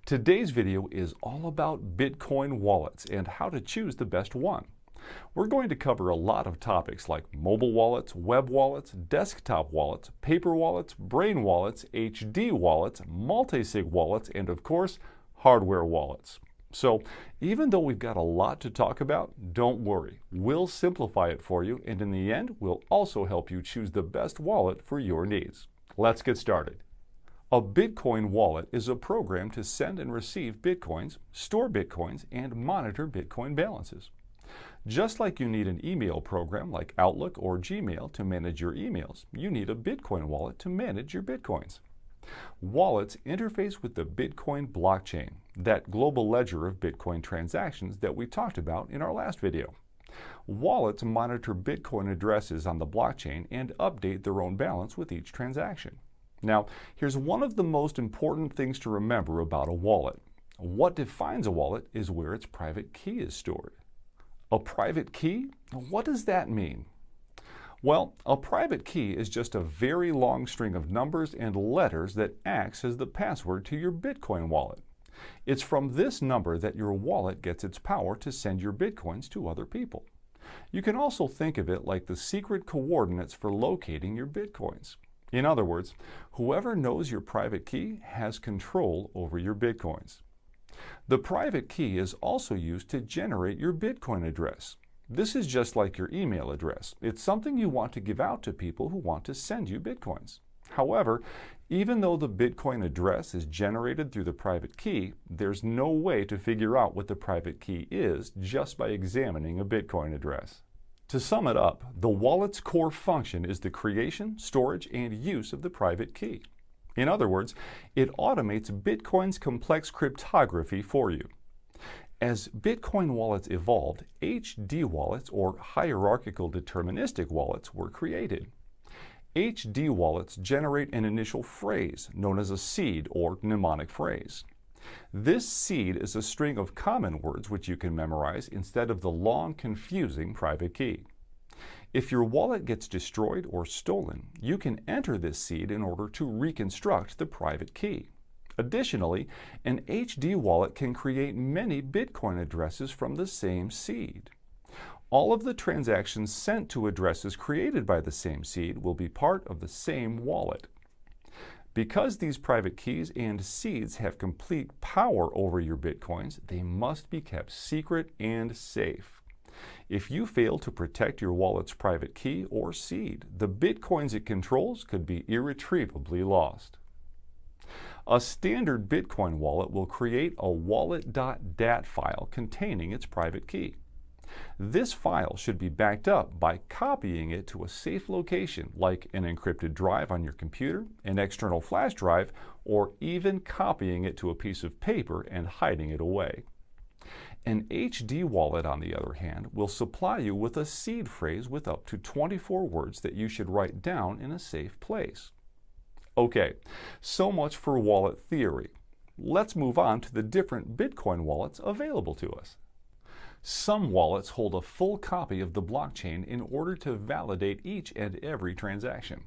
Today's video is all about Bitcoin wallets and how to choose the best one. We're going to cover a lot of topics like mobile wallets, web wallets, desktop wallets, paper wallets, brain wallets, HD wallets, multi-sig wallets, and of course, hardware wallets. So even though we've got a lot to talk about, don't worry. We'll simplify it for you, and in the end, we'll also help you choose the best wallet for your needs. Let's get started. A Bitcoin wallet is a program to send and receive Bitcoins, store Bitcoins, and monitor Bitcoin balances. Just like you need an email program like Outlook or Gmail to manage your emails, you need a Bitcoin wallet to manage your Bitcoins. Wallets interface with the Bitcoin blockchain, that global ledger of Bitcoin transactions that we talked about in our last video. Wallets monitor Bitcoin addresses on the blockchain and update their own balance with each transaction. Now, here's one of the most important things to remember about a wallet. What defines a wallet is where its private key is stored. A private key? What does that mean? Well, a private key is just a very long string of numbers and letters that acts as the password to your Bitcoin wallet. It's from this number that your wallet gets its power to send your Bitcoins to other people. You can also think of it like the secret coordinates for locating your Bitcoins. In other words, whoever knows your private key has control over your Bitcoins. The private key is also used to generate your Bitcoin address. This is just like your email address. It's something you want to give out to people who want to send you Bitcoins. However, even though the Bitcoin address is generated through the private key, there's no way to figure out what the private key is just by examining a Bitcoin address. To sum it up, the wallet's core function is the creation, storage, and use of the private key. In other words, it automates Bitcoin's complex cryptography for you. As Bitcoin wallets evolved, HD wallets, or hierarchical deterministic wallets, were created. HD wallets generate an initial phrase known as a seed or mnemonic phrase. This seed is a string of common words which you can memorize instead of the long, confusing private key. If your wallet gets destroyed or stolen, you can enter this seed in order to reconstruct the private key. Additionally, an HD wallet can create many Bitcoin addresses from the same seed. All of the transactions sent to addresses created by the same seed will be part of the same wallet. Because these private keys and seeds have complete power over your Bitcoins, they must be kept secret and safe. If you fail to protect your wallet's private key or seed, the Bitcoins it controls could be irretrievably lost. A standard Bitcoin wallet will create a wallet.dat file containing its private key. This file should be backed up by copying it to a safe location like an encrypted drive on your computer, an external flash drive, or even copying it to a piece of paper and hiding it away. An HD wallet, on the other hand, will supply you with a seed phrase with up to 24 words that you should write down in a safe place. Okay, so much for wallet theory. Let's move on to the different Bitcoin wallets available to us. Some wallets hold a full copy of the blockchain in order to validate each and every transaction.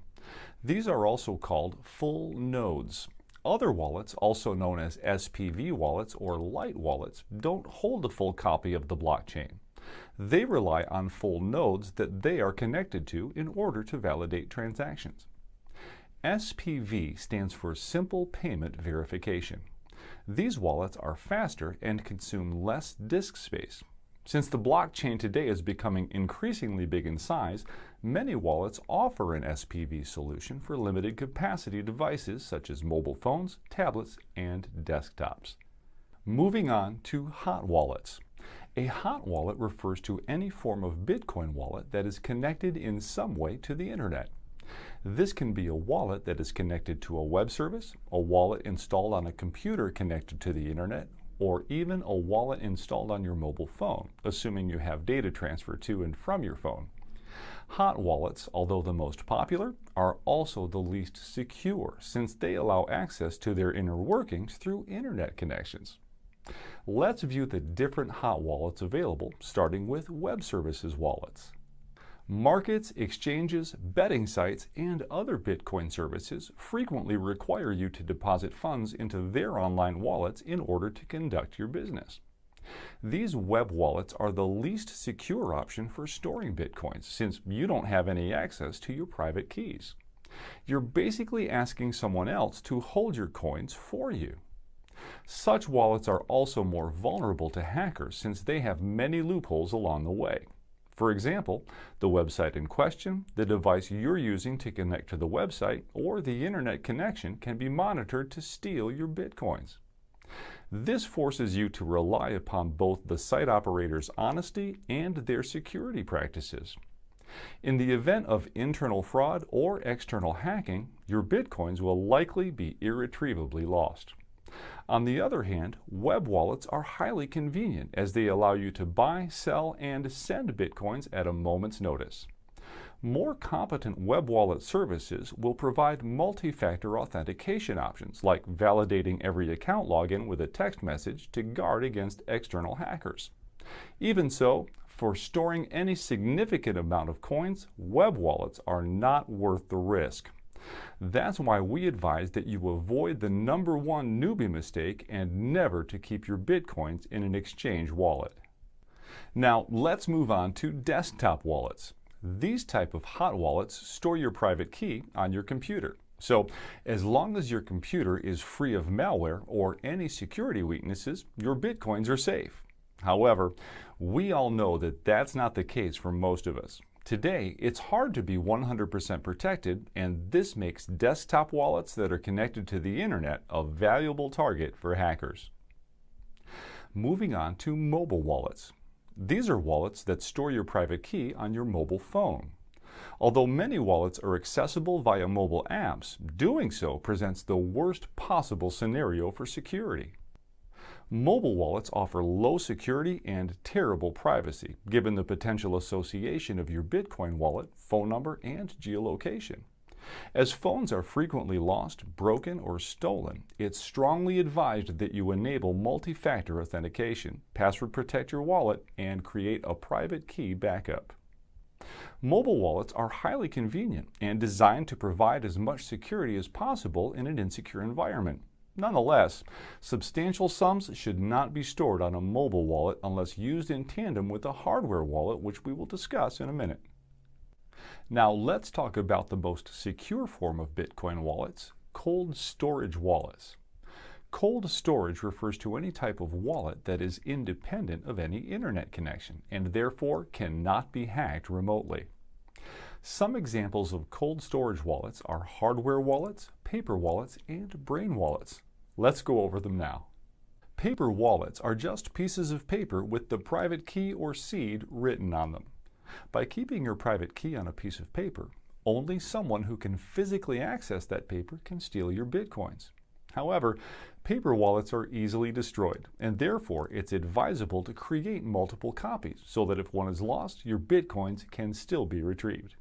These are also called full nodes. Other wallets, also known as SPV wallets or light wallets, don't hold a full copy of the blockchain. They rely on full nodes that they are connected to in order to validate transactions. SPV stands for Simple Payment Verification. These wallets are faster and consume less disk space. Since the blockchain today is becoming increasingly big in size, many wallets offer an SPV solution for limited capacity devices such as mobile phones, tablets, and desktops. Moving on to hot wallets. A hot wallet refers to any form of Bitcoin wallet that is connected in some way to the internet. This can be a wallet that is connected to a web service, a wallet installed on a computer connected to the internet, or even a wallet installed on your mobile phone, assuming you have data transfer to and from your phone. Hot wallets, although the most popular, are also the least secure since they allow access to their inner workings through internet connections. Let's view the different hot wallets available, starting with web services wallets. Markets, exchanges, betting sites, and other Bitcoin services frequently require you to deposit funds into their online wallets in order to conduct your business. These web wallets are the least secure option for storing Bitcoins since you don't have any access to your private keys. You're basically asking someone else to hold your coins for you. Such wallets are also more vulnerable to hackers since they have many loopholes along the way. For example, the website in question, the device you're using to connect to the website, or the internet connection can be monitored to steal your Bitcoins. This forces you to rely upon both the site operator's honesty and their security practices. In the event of internal fraud or external hacking, your Bitcoins will likely be irretrievably lost. On the other hand, web wallets are highly convenient as they allow you to buy, sell, and send Bitcoins at a moment's notice. More competent web wallet services will provide multi-factor authentication options like validating every account login with a text message to guard against external hackers. Even so, for storing any significant amount of coins, web wallets are not worth the risk. That's why we advise that you avoid the #1 newbie mistake and never to keep your Bitcoins in an exchange wallet. Now let's move on to desktop wallets. These type of hot wallets store your private key on your computer. So as long as your computer is free of malware or any security weaknesses, your Bitcoins are safe. However, we all know that that's not the case for most of us. Today, it's hard to be 100% protected, and this makes desktop wallets that are connected to the internet a valuable target for hackers. Moving on to mobile wallets. These are wallets that store your private key on your mobile phone. Although many wallets are accessible via mobile apps, doing so presents the worst possible scenario for security. Mobile wallets offer low security and terrible privacy, given the potential association of your Bitcoin wallet, phone number, and geolocation. As phones are frequently lost, broken, or stolen, it's strongly advised that you enable multi-factor authentication, password protect your wallet, and create a private key backup. Mobile wallets are highly convenient and designed to provide as much security as possible in an insecure environment. Nonetheless, substantial sums should not be stored on a mobile wallet unless used in tandem with a hardware wallet, which we will discuss in a minute. Now let's talk about the most secure form of Bitcoin wallets, cold storage wallets. Cold storage refers to any type of wallet that is independent of any internet connection and therefore cannot be hacked remotely. Some examples of cold storage wallets are hardware wallets, paper wallets, and brain wallets. Let's go over them now. Paper wallets are just pieces of paper with the private key or seed written on them. By keeping your private key on a piece of paper, only someone who can physically access that paper can steal your Bitcoins. However, paper wallets are easily destroyed, and therefore it's advisable to create multiple copies so that if one is lost, your Bitcoins can still be retrieved.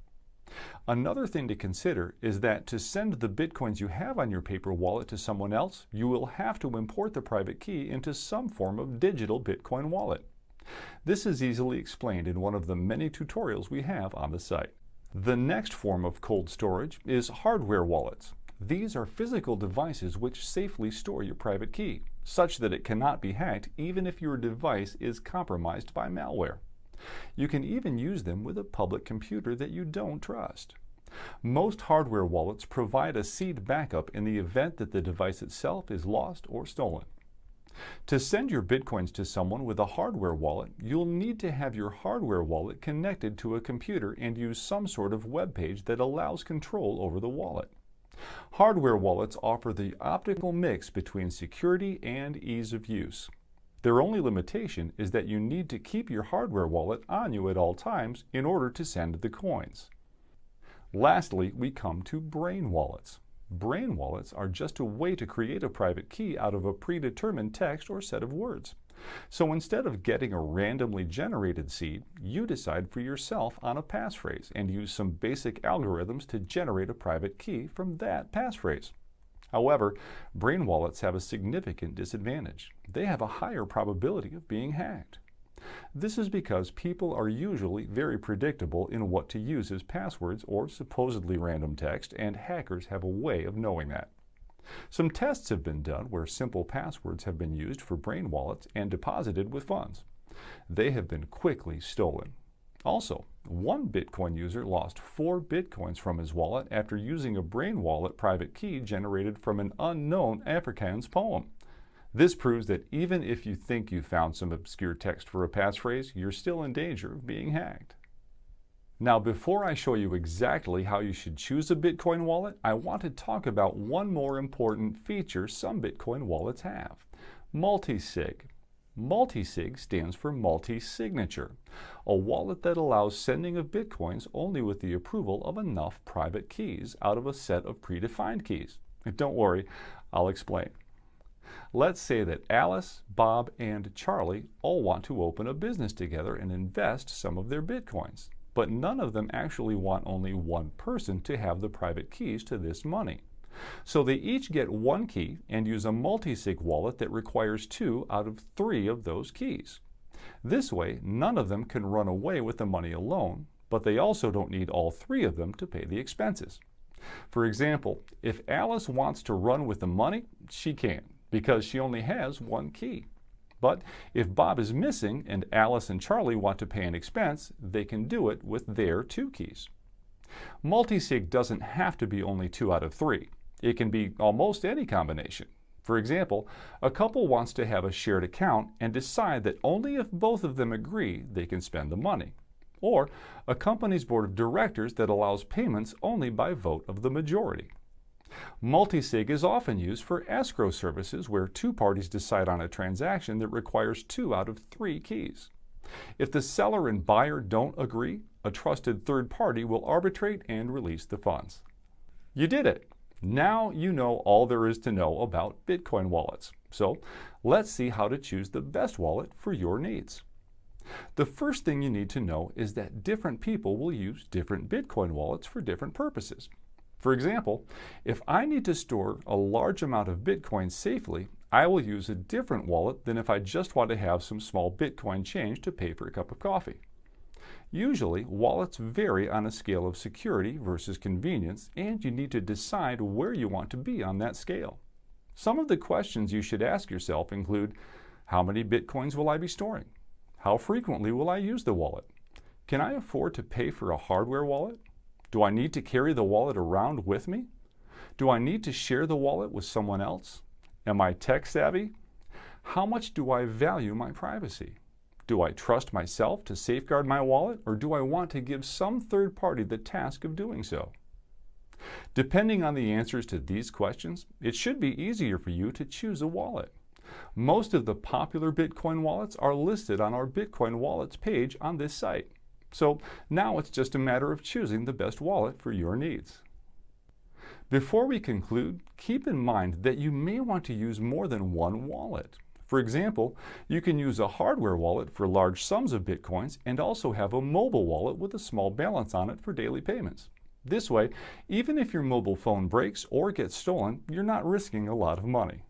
Another thing to consider is that to send the Bitcoins you have on your paper wallet to someone else, you will have to import the private key into some form of digital Bitcoin wallet. This is easily explained in one of the many tutorials we have on the site. The next form of cold storage is hardware wallets. These are physical devices which safely store your private key, such that it cannot be hacked even if your device is compromised by malware. You can even use them with a public computer that you don't trust. Most hardware wallets provide a seed backup in the event that the device itself is lost or stolen. To send your Bitcoins to someone with a hardware wallet, you'll need to have your hardware wallet connected to a computer and use some sort of web page that allows control over the wallet. Hardware wallets offer the optimal mix between security and ease of use. Their only limitation is that you need to keep your hardware wallet on you at all times in order to send the coins. Lastly, we come to brain wallets. Brain wallets are just a way to create a private key out of a predetermined text or set of words. So instead of getting a randomly generated seed, you decide for yourself on a passphrase and use some basic algorithms to generate a private key from that passphrase. However, brain wallets have a significant disadvantage. They have a higher probability of being hacked. This is because people are usually very predictable in what to use as passwords or supposedly random text, and hackers have a way of knowing that. Some tests have been done where simple passwords have been used for brain wallets and deposited with funds. They have been quickly stolen. Also, one Bitcoin user lost 4 Bitcoins from his wallet after using a brain wallet private key generated from an unknown Afrikaans poem. This proves that even if you think you found some obscure text for a passphrase, you're still in danger of being hacked. Now, before I show you exactly how you should choose a Bitcoin wallet, I want to talk about one more important feature some Bitcoin wallets have: multi-sig. Multi-sig stands for multi-signature, a wallet that allows sending of Bitcoins only with the approval of enough private keys out of a set of predefined keys. And don't worry, I'll explain. Let's say that Alice, Bob, and Charlie all want to open a business together and invest some of their Bitcoins, but none of them actually want only one person to have the private keys to this money. So they each get one key and use a multi-sig wallet that requires 2 out of 3 of those keys. This way, none of them can run away with the money alone, but they also don't need all 3 of them to pay the expenses. For example, if Alice wants to run with the money, she can, because she only has one key. But if Bob is missing and Alice and Charlie want to pay an expense, they can do it with their 2 keys. Multisig doesn't have to be only 2 out of 3. It can be almost any combination. For example, a couple wants to have a shared account and decide that only if both of them agree they can spend the money. Or a company's board of directors that allows payments only by vote of the majority. Multisig is often used for escrow services where 2 parties decide on a transaction that requires 2 out of 3 keys. If the seller and buyer don't agree, a trusted third party will arbitrate and release the funds. You did it! Now you know all there is to know about Bitcoin wallets. So let's see how to choose the best wallet for your needs. The first thing you need to know is that different people will use different Bitcoin wallets for different purposes. For example, if I need to store a large amount of Bitcoin safely, I will use a different wallet than if I just want to have some small Bitcoin change to pay for a cup of coffee. Usually, wallets vary on a scale of security versus convenience, and you need to decide where you want to be on that scale. Some of the questions you should ask yourself include: how many Bitcoins will I be storing? How frequently will I use the wallet? Can I afford to pay for a hardware wallet? Do I need to carry the wallet around with me? Do I need to share the wallet with someone else? Am I tech savvy? How much do I value my privacy? Do I trust myself to safeguard my wallet, or do I want to give some third party the task of doing so? Depending on the answers to these questions, it should be easier for you to choose a wallet. Most of the popular Bitcoin wallets are listed on our Bitcoin wallets page on this site. So now it's just a matter of choosing the best wallet for your needs. Before we conclude, keep in mind that you may want to use more than one wallet. For example, you can use a hardware wallet for large sums of Bitcoins and also have a mobile wallet with a small balance on it for daily payments. This way, even if your mobile phone breaks or gets stolen, you're not risking a lot of money.